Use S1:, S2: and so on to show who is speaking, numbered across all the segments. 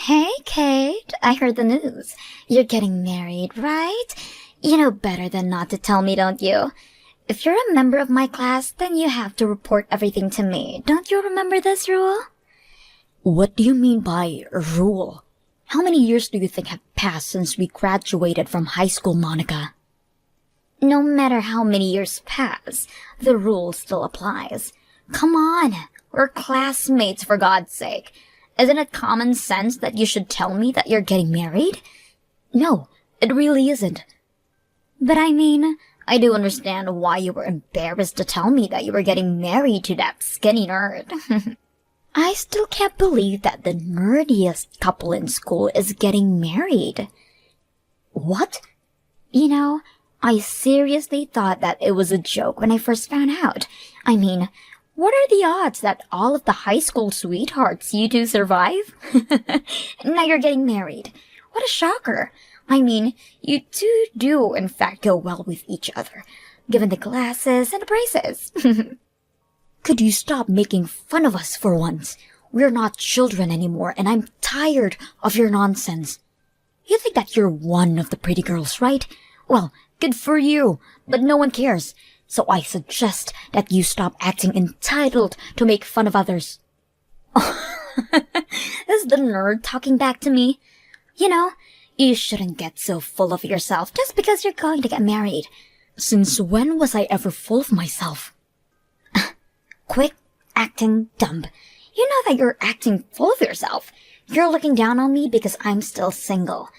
S1: Hey, Kate, I heard the news. You're getting married, right? You know better than not to tell me, don't you? If you're a member of my class, then you have to report everything to me. Don't you remember this rule?
S2: What do you mean by rule? How many years do you think have passed since we graduated from high school, Monica?
S1: No matter how many years pass, the rule still applies. Come on, we're classmates for God's sake. Isn't it common sense that you should tell me that you're getting married?
S2: No, it really isn't.
S1: But I mean, I do understand why you were embarrassed to tell me that you were getting married to that skinny nerd. I still can't believe that the nerdiest couple in school is getting married.
S2: What?
S1: You know, I seriously thought that it was a joke when I first found out. I mean, what are the odds that all of the high school sweethearts you two survive? Now you're getting married. What a shocker. I mean, you two do in fact go well with each other, given the glasses and the braces.
S2: Could you stop making fun of us for once? We're not children anymore, and I'm tired of your nonsense. You think that you're one of the pretty girls, right? Well, good for you, but no one cares. So I suggest that you stop acting entitled to make fun of others.
S1: Is the nerd talking back to me? You know, you shouldn't get so full of yourself just because you're going to get married.
S2: Since when was I ever full of myself?
S1: Quit acting dumb. You know that you're acting full of yourself. You're looking down on me because I'm still single.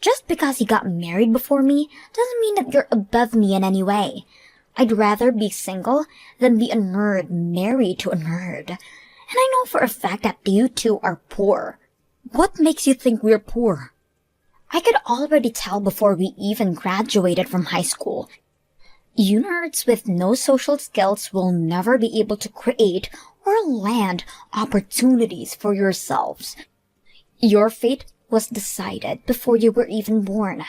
S1: Just because you got married before me doesn't mean that you're above me in any way. I'd rather be single than be a nerd married to a nerd. And I know for a fact that you two are poor.
S2: What makes you think we're poor?
S1: I could already tell before we even graduated from high school. You nerds with no social skills will never be able to create or land opportunities for yourselves. Your fate was decided before you were even born.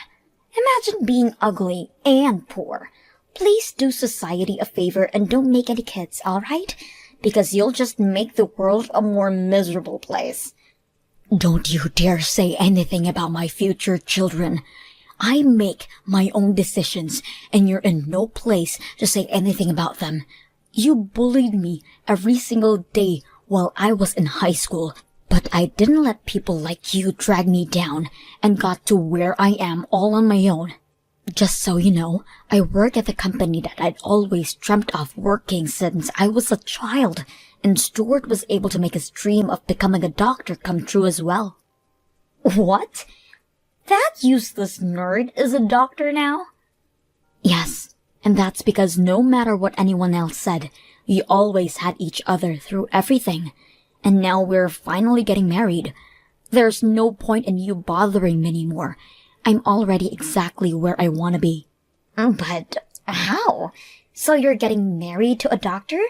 S1: Imagine being ugly and poor. Please do society a favor and don't make any kids, alright? Because you'll just make the world a more miserable place.
S2: Don't you dare say anything about my future children. I make my own decisions, and you're in no place to say anything about them. You bullied me every single day while I was in high school, but I didn't let people like you drag me down and got to where I am all on my own. Just so you know, I work at the company that I'd always dreamt of working since I was a child, and Stuart was able to make his dream of becoming a doctor come true as well.
S1: What? That useless nerd is a doctor now?
S2: Yes, and that's because no matter what anyone else said, we always had each other through everything, and now we're finally getting married. There's no point in you bothering me anymore. I'm already exactly where I want to be.
S1: But how? So you're getting married to a doctor?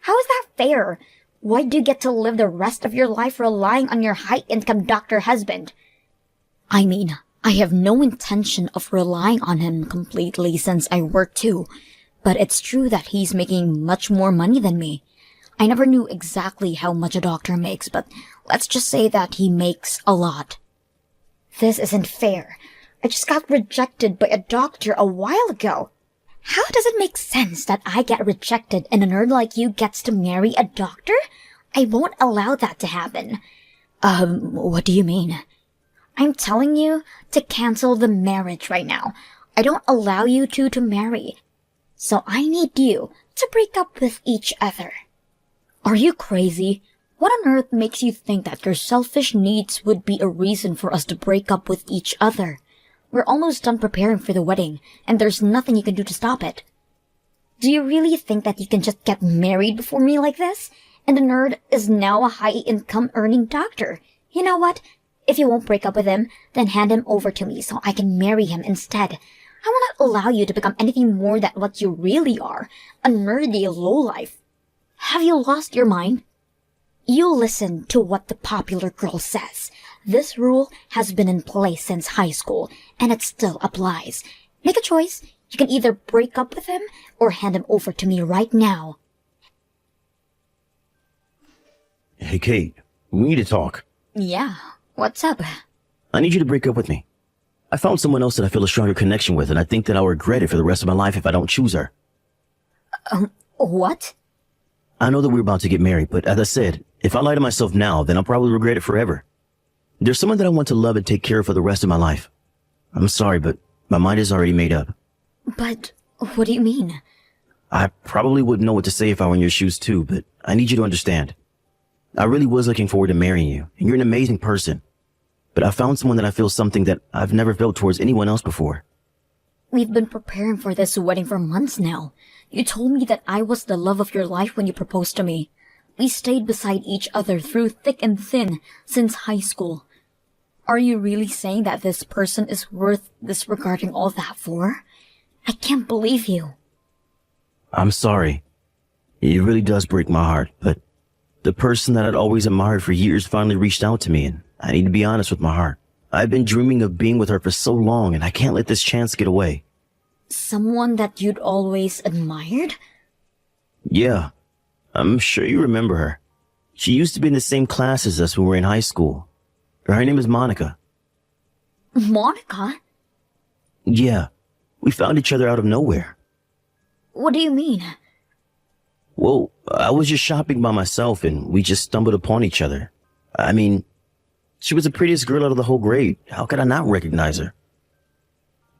S1: How is that fair? Why do you get to live the rest of your life relying on your high-income doctor husband?
S2: I mean, I have no intention of relying on him completely since I work too, but it's true that he's making much more money than me. I never knew exactly how much a doctor makes, but let's just say that he makes a lot.
S1: This isn't fair. I just got rejected by a doctor a while ago. How does it make sense that I get rejected and a nerd like you gets to marry a doctor? I won't allow that to happen.
S2: What do you mean?
S1: I'm telling you to cancel the marriage right now. I don't allow you two to marry. So I need you to break up with each other.
S2: Are you crazy? What on earth makes you think that your selfish needs would be a reason for us to break up with each other? We're almost done preparing for the wedding, and there's nothing you can do to stop it.
S1: Do you really think that you can just get married before me like this? And the nerd is now a high-income earning doctor. You know what? If you won't break up with him, then hand him over to me so I can marry him instead. I will not allow you to become anything more than what you really are, a nerdy lowlife.
S2: Have you lost your mind?
S1: You listen to what the popular girl says. This rule has been in place since high school, and it still applies. Make a choice. You can either break up with him or hand him over to me right now.
S3: Hey, Kate, we need to talk.
S2: Yeah,
S1: What's up?
S3: I need you to break up with me. I found someone else that I feel a stronger connection with, and I think that I'll regret it for the rest of my life if I don't choose her.
S1: What?
S3: I know that we're about to get married, but as I said, if I lie to myself now, then I'll probably regret it forever. There's someone that I want to love and take care of for the rest of my life. I'm sorry, but my mind is already made up.
S1: But what do you mean?
S3: I probably wouldn't know what to say if I were in your shoes too, but I need you to understand. I really was looking forward to marrying you, and you're an amazing person. But I found someone that I feel something that I've never felt towards anyone else before.
S1: We've been preparing for this wedding for months now. You told me that I was the love of your life when you proposed to me. We stayed beside each other through thick and thin since high school. Are you really saying that this person is worth disregarding all that for? I can't believe you.
S3: I'm sorry. It really does break my heart, but the person that I'd always admired for years finally reached out to me, and I need to be honest with my heart. I've been dreaming of being with her for so long, and I can't let this chance get away.
S1: Someone that you'd always admired?
S3: Yeah, I'm sure you remember her. She used to be in the same class as us when we were in high school. Her name is Monica.
S1: Monica?
S3: Yeah, we found each other out of nowhere.
S1: What do you mean?
S3: Well, I was just shopping by myself, and we just stumbled upon each other. I mean, she was the prettiest girl out of the whole grade. How could I not recognize her?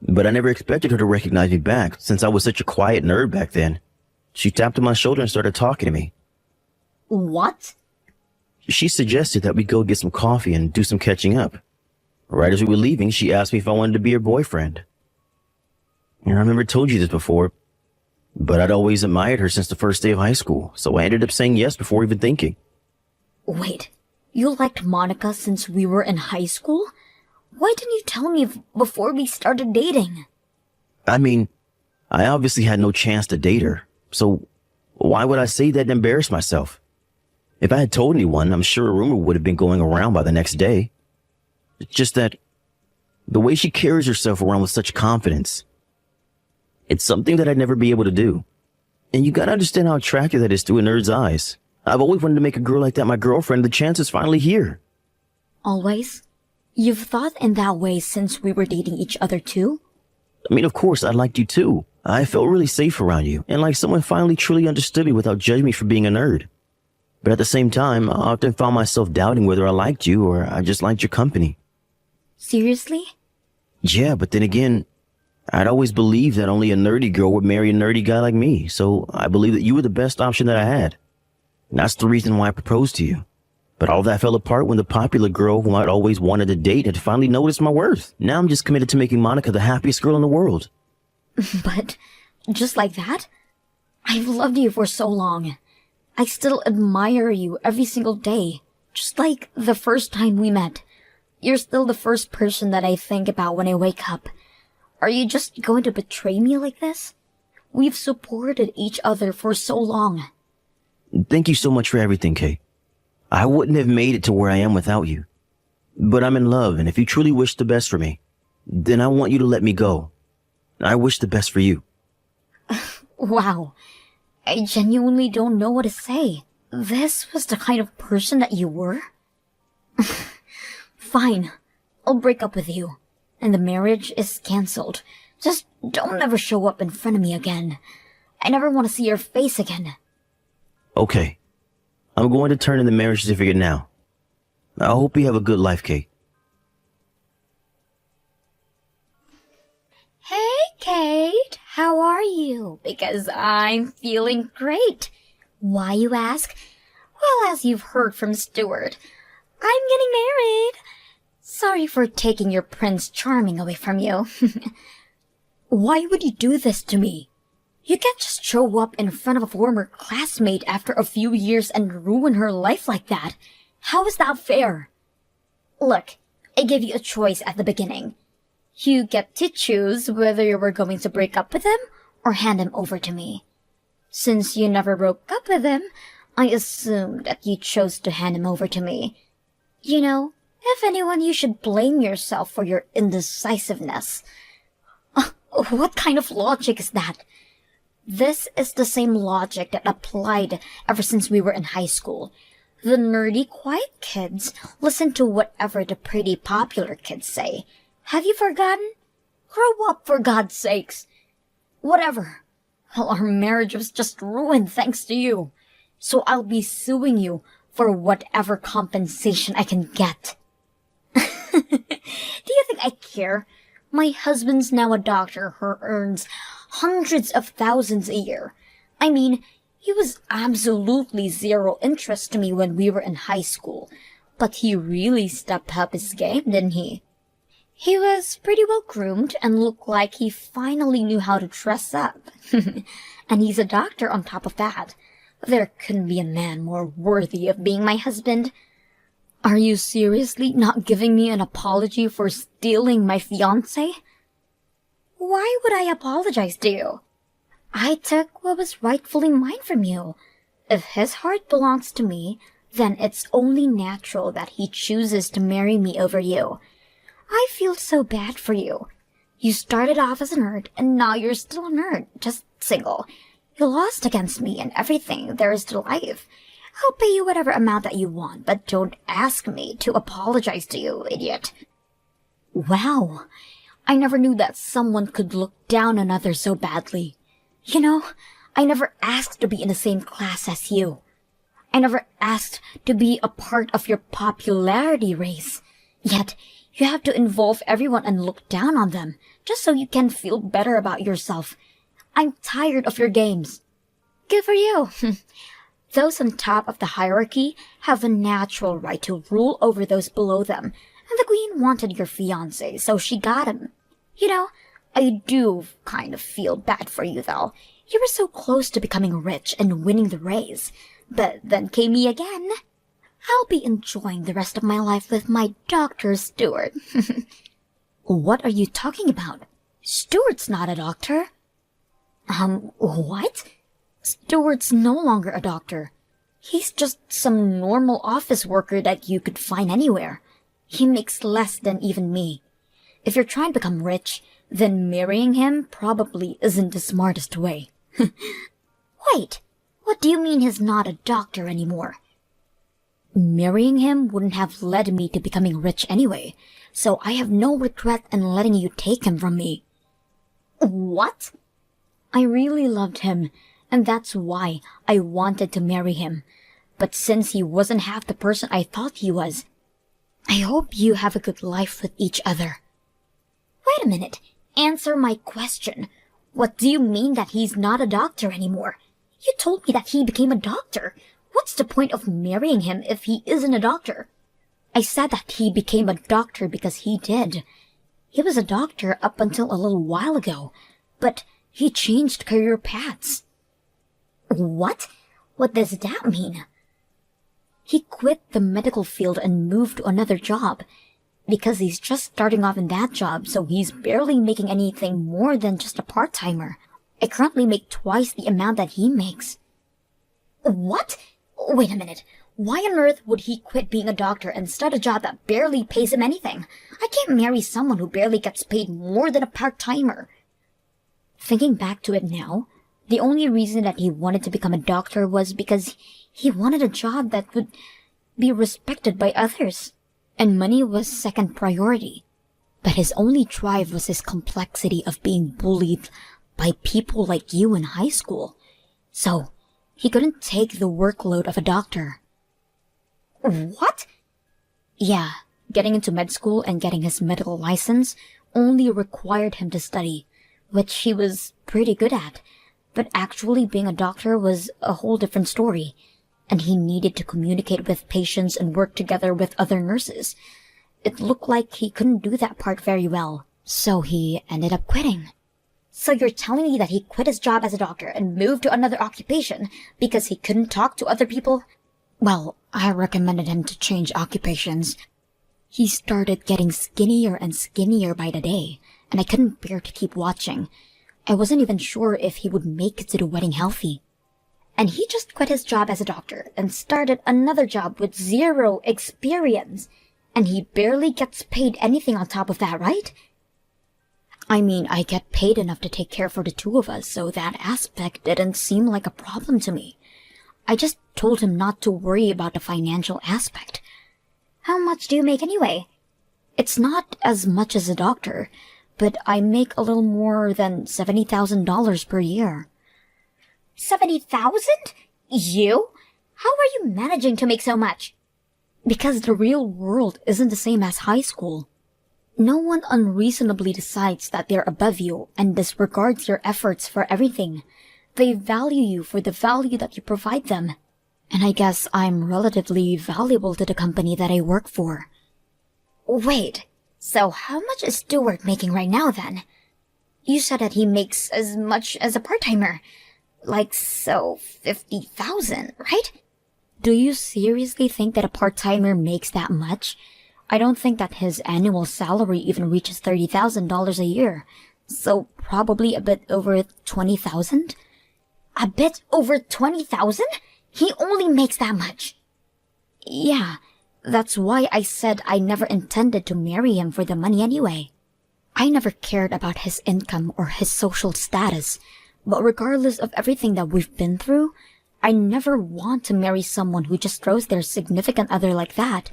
S3: But I never expected her to recognize me back, since I was such a quiet nerd back then. She tapped on my shoulder and started talking to me.
S1: What?
S3: She suggested that we go get some coffee and do some catching up. Right as we were leaving, she asked me if I wanted to be her boyfriend. And I remember told you this before, but I'd always admired her since the first day of high school, so I ended up saying yes before even thinking.
S1: Wait, you liked Monica since we were in high school? Why didn't you tell me before we started dating?
S3: I mean, I obviously had no chance to date her, so why would I say that and embarrass myself? If I had told anyone, I'm sure a rumor would have been going around by the next day. It's just that the way she carries herself around with such confidence, it's something that I'd never be able to do. And you gotta understand how attractive that is to a nerd's eyes. I've always wanted to make a girl like that my girlfriend. The chance is finally here.
S1: Always? You've thought in that way since we were dating each other too?
S3: I mean, of course, I liked you too. I felt really safe around you, and like someone finally truly understood me without judging me for being a nerd. But at the same time, I often found myself doubting whether I liked you or I just liked your company.
S1: Seriously?
S3: Yeah, but then again, I'd always believed that only a nerdy girl would marry a nerdy guy like me, so I believed that you were the best option that I had. And that's the reason why I proposed to you. But all that fell apart when the popular girl who I'd always wanted to date had finally noticed my worth. Now I'm just committed to making Monica the happiest girl in the world.
S1: But just like that? I've loved you for so long. I still admire you every single day, just like the first time we met. You're still the first person that I think about when I wake up. Are you just going to betray me like this? We've supported each other for so long.
S3: Thank you so much for everything, Kate. I wouldn't have made it to where I am without you. But I'm in love, and if you truly wish the best for me, then I want you to let me go. I wish the best for you.
S1: Wow. I genuinely don't know what to say. This was the kind of person that you were? Fine. I'll break up with you. And the marriage is cancelled. Just don't ever show up in front of me again. I never want to see your face again.
S3: Okay. I'm going to turn in the marriage certificate now. I hope you have a good life, Kate.
S1: Hey, Kate. How are you? Because I'm feeling great. Why, you ask? Well, as you've heard from Stuart, I'm getting married. Sorry for taking your Prince Charming away from you. Why would you do this to me? You can't just show up in front of a former classmate after a few years and ruin her life like that. How is that fair? Look, I gave you a choice at the beginning. You get to choose whether you were going to break up with him or hand him over to me. Since you never broke up with him, I assumed that you chose to hand him over to me. You know, if anyone, you should blame yourself for your indecisiveness. What kind of logic is that? This is the same logic that applied ever since we were in high school. The nerdy, quiet kids listen to whatever the pretty, popular kids say. Have you forgotten? Grow up, for God's sakes. Whatever. Well, our marriage was just ruined thanks to you. So I'll be suing you for whatever compensation I can get. Do you think I care? My husband's now a doctor who earns hundreds of thousands a year. I mean, he was absolutely zero interest to me when we were in high school, but he really stepped up his game, didn't he? He was pretty well groomed and looked like he finally knew how to dress up. And he's a doctor on top of that. There couldn't be a man more worthy of being my husband. Are you seriously not giving me an apology for stealing my fiancé? Why would I apologize to you? I took what was rightfully mine from you. If his heart belongs to me, then it's only natural that he chooses to marry me over you. I feel so bad for you. You started off as a nerd, and now you're still a nerd, just single. You lost against me and everything there is to life. I'll pay you whatever amount that you want, but don't ask me to apologize to you, idiot. Wow, I never knew that someone could look down on others so badly. You know, I never asked to be in the same class as you. I never asked to be a part of your popularity race. Yet, you have to involve everyone and look down on them, just so you can feel better about yourself. I'm tired of your games. Good for you. Those on top of the hierarchy have a natural right to rule over those below them, and the queen wanted your fiancé, so she got him. You know, I do kind of feel bad for you, though. You were so close to becoming rich and winning the race, but then came me again. I'll be enjoying the rest of my life with my Dr. Stewart.
S2: What are you talking about?
S1: Stewart's not a doctor.
S2: What?
S1: Stewart's no longer a doctor. He's just some normal office worker that you could find anywhere. He makes less than even me. If you're trying to become rich, then marrying him probably isn't the smartest way. Wait, what do you mean he's not a doctor anymore?
S2: Marrying him wouldn't have led me to becoming rich anyway, so I have no regret in letting you take him from me.
S1: What?
S2: I really loved him, and that's why I wanted to marry him. But since he wasn't half the person I thought he was, I hope you have a good life with each other.
S1: Wait a minute. Answer my question. What do you mean that he's not a doctor anymore? You told me that he became a doctor. What's the point of marrying him if he isn't a doctor?
S2: I said that he became a doctor because he did. He was a doctor up until a little while ago, but he changed career paths.
S1: What? What does that mean?
S2: He quit the medical field and moved to another job. Because he's just starting off in that job, so he's barely making anything more than just a part-timer. I currently make twice the amount that he makes.
S1: What? Wait a minute. Why on earth would he quit being a doctor and start a job that barely pays him anything? I can't marry someone who barely gets paid more than a part-timer.
S2: Thinking back to it now, the only reason that he wanted to become a doctor was because he wanted a job that would be respected by others, and money was second priority. But his only drive was his complexity of being bullied by people like you in high school. So, he couldn't take the workload of a doctor.
S1: What?
S2: Yeah, getting into med school and getting his medical license only required him to study, which he was pretty good at. But actually being a doctor was a whole different story, and he needed to communicate with patients and work together with other nurses. It looked like he couldn't do that part very well, so he ended up quitting.
S1: So you're telling me that he quit his job as a doctor and moved to another occupation because he couldn't talk to other people?
S2: Well, I recommended him to change occupations. He started getting skinnier and skinnier by the day, and I couldn't bear to keep watching. I wasn't even sure if he would make it to the wedding healthy.
S1: And he just quit his job as a doctor and started another job with zero experience. And he barely gets paid anything on top of that, right?
S2: I mean, I get paid enough to take care for the two of us, so that aspect didn't seem like a problem to me. I just told him not to worry about the financial aspect.
S1: How much do you make anyway?
S2: It's not as much as a doctor, but I make a little more than $70,000 per year.
S1: 70,000? You? How are you managing to make so much?
S2: Because the real world isn't the same as high school. No one unreasonably decides that they're above you and disregards your efforts for everything. They value you for the value that you provide them. And I guess I'm relatively valuable to the company that I work for.
S1: Wait, so how much is Stuart making right now then? You said that he makes as much as a part-timer. Like, so 50,000, right?
S2: Do you seriously think that a part-timer makes that much? I don't think that his annual salary even reaches $30,000 a year. So probably a bit over 20,000?
S1: A bit over 20,000? He only makes that much.
S2: Yeah, that's why I said I never intended to marry him for the money anyway. I never cared about his income or his social status, but regardless of everything that we've been through, I never want to marry someone who just throws their significant other like that.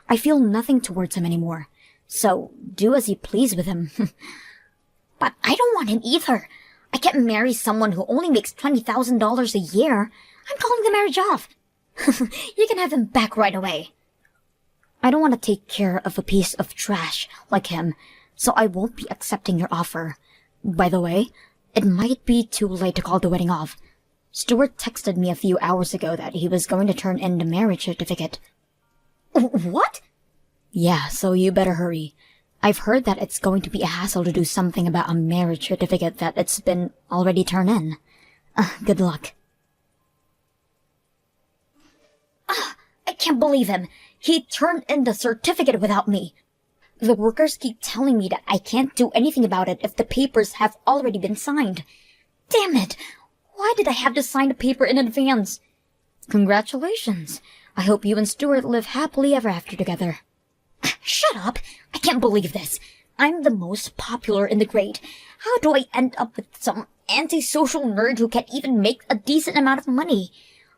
S2: I feel nothing towards him anymore, so do as you please with him.
S1: But I don't want him either. I can't marry someone who only makes $20,000 a year. I'm calling the marriage off. You can have him back right away.
S2: I don't want to take care of a piece of trash like him, so I won't be accepting your offer. By the way, it might be too late to call the wedding off. Stuart texted me a few hours ago that he was going to turn in the marriage certificate.
S1: What?
S2: Yeah, so you better hurry. I've heard that it's going to be a hassle to do something about a marriage certificate that it's been already turned in. Good luck.
S1: I can't believe him. He turned in the certificate without me. The workers keep telling me that I can't do anything about it if the papers have already been signed. Damn it! Why did I have to sign the paper in advance?
S2: Congratulations. I hope you and Stuart live happily ever after together.
S1: Shut up! I can't believe this. I'm the most popular in the grade. How do I end up with some antisocial nerd who can't even make a decent amount of money?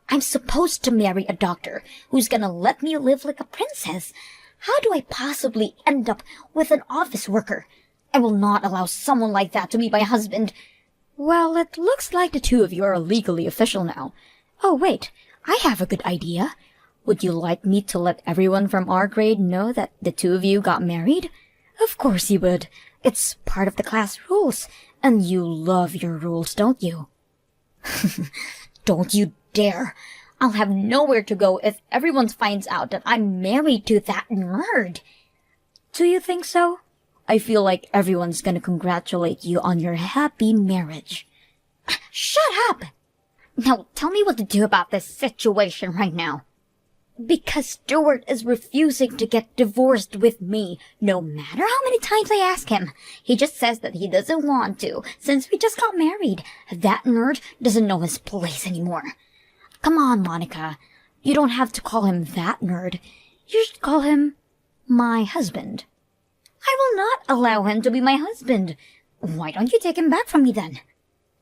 S1: I'm supposed to marry a doctor who's gonna let me live like a princess. How do I possibly end up with an office worker? I will not allow someone like that to be my husband.
S2: Well, it looks like the two of you are legally official now. Oh, wait, I have a good idea. Would you like me to let everyone from our grade know that the two of you got married? Of course you would. It's part of the class rules, and you love your rules, don't you?
S1: Don't you dare. I'll have nowhere to go if everyone finds out that I'm married to that nerd.
S2: Do you think so? I feel like everyone's gonna congratulate you on your happy marriage.
S1: Shut up! Now tell me what to do about this situation right now. Because Stuart is refusing to get divorced with me, no matter how many times I ask him. He just says that he doesn't want to, since we just got married. That nerd doesn't know his place anymore.
S2: Come on, Monica. You don't have to call him that nerd. You should call him my husband.
S1: I will not allow him to be my husband. Why don't you take him back from me then?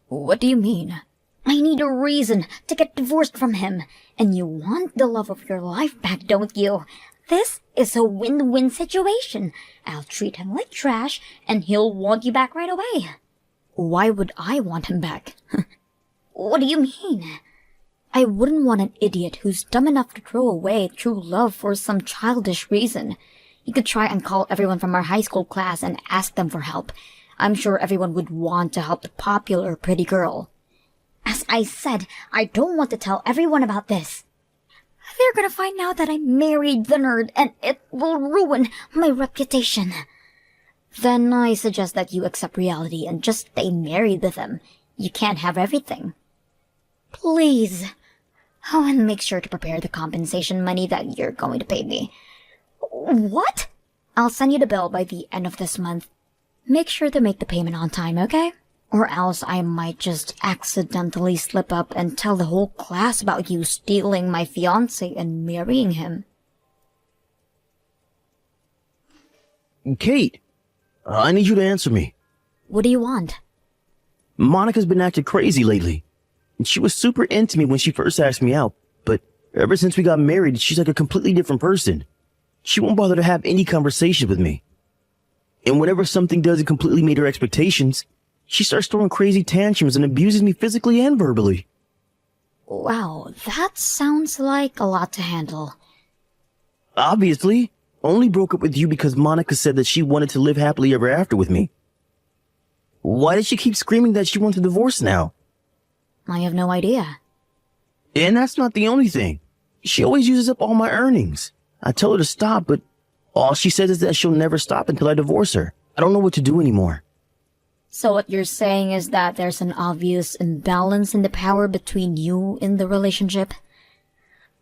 S2: What do you mean?
S1: I need a reason to get divorced from him. And you want the love of your life back, don't you? This is a win-win situation. I'll treat him like trash, and he'll want you back right away.
S2: Why would I want him back?
S1: What do you mean?
S2: I wouldn't want an idiot who's dumb enough to throw away true love for some childish reason. You could try and call everyone from our high school class and ask them for help. I'm sure everyone would want to help the popular pretty girl.
S1: As I said, I don't want to tell everyone about this. They're gonna find out that I married the nerd, and it will ruin my reputation.
S2: Then I suggest that you accept reality and just stay married with him. You can't have everything.
S1: Please. Oh, and make sure to prepare the compensation money that you're going to pay me. What?
S2: I'll send you the bill by the end of this month. Make sure to make the payment on time, okay? Or else I might just accidentally slip up and tell the whole class about you stealing my fiancé and marrying him.
S3: Kate, I need you to answer me.
S2: What do you want?
S3: Monica's been acting crazy lately. And she was super into me when she first asked me out, but ever since we got married, she's like a completely different person. She won't bother to have any conversation with me. And whenever something doesn't completely meet her expectations, she starts throwing crazy tantrums and abuses me physically and verbally.
S1: Wow, that sounds like a lot to handle.
S3: Obviously, only broke up with you because Monica said that she wanted to live happily ever after with me. Why does she keep screaming that she wants a divorce now?
S1: I have no idea.
S3: And that's not the only thing. She always uses up all my earnings. I tell her to stop, but all she says is that she'll never stop until I divorce her. I don't know what to do anymore.
S1: So what you're saying is that there's an obvious imbalance in the power between you in the relationship?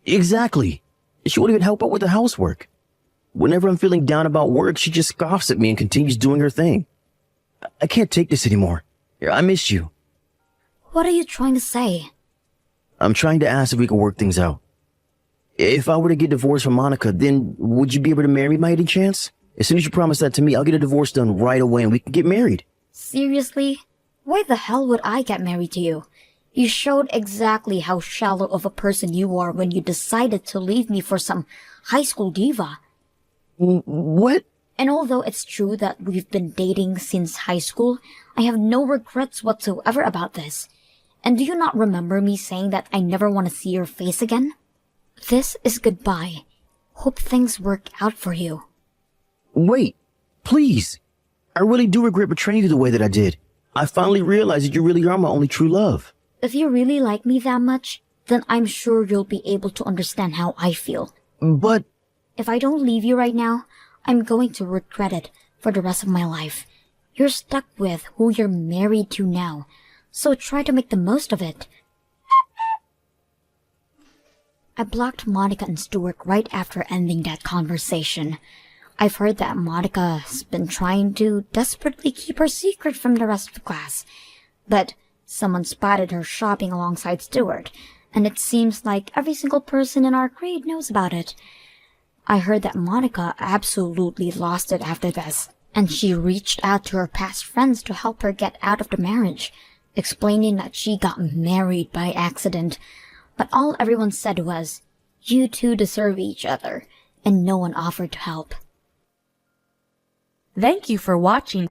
S3: Exactly. She won't even help out with the housework. Whenever I'm feeling down about work, she just scoffs at me and continues doing her thing. I can't take this anymore. I miss you.
S1: What are you trying to say?
S3: I'm trying to ask if we can work things out. If I were to get divorced from Monica, then would you be able to marry me by any chance? As soon as you promise that to me, I'll get a divorce done right away and we can get married.
S1: Seriously? Why the hell would I get married to you? You showed exactly how shallow of a person you are when you decided to leave me for some high school diva.
S3: What?
S1: And although it's true that we've been dating since high school, I have no regrets whatsoever about this. And do you not remember me saying that I never want to see your face again? This is goodbye. Hope things work out for you.
S3: Wait, please. I really do regret betraying you the way that I did. I finally realized that you really are my only true love.
S1: If you really like me that much, then I'm sure you'll be able to understand how I feel.
S3: But
S1: If I don't leave you right now, I'm going to regret it for the rest of my life. You're stuck with who you're married to now, so try to make the most of it. I blocked Monica and Stuart right after ending that conversation. I've heard that Monica's been trying to desperately keep her secret from the rest of the class, but someone spotted her shopping alongside Stuart, and it seems like every single person in our grade knows about it. I heard that Monica absolutely lost it after this, and she reached out to her past friends to help her get out of the marriage, explaining that she got married by accident. But all everyone said was, "You two deserve each other," and no one offered to help.
S4: Thank you for watching.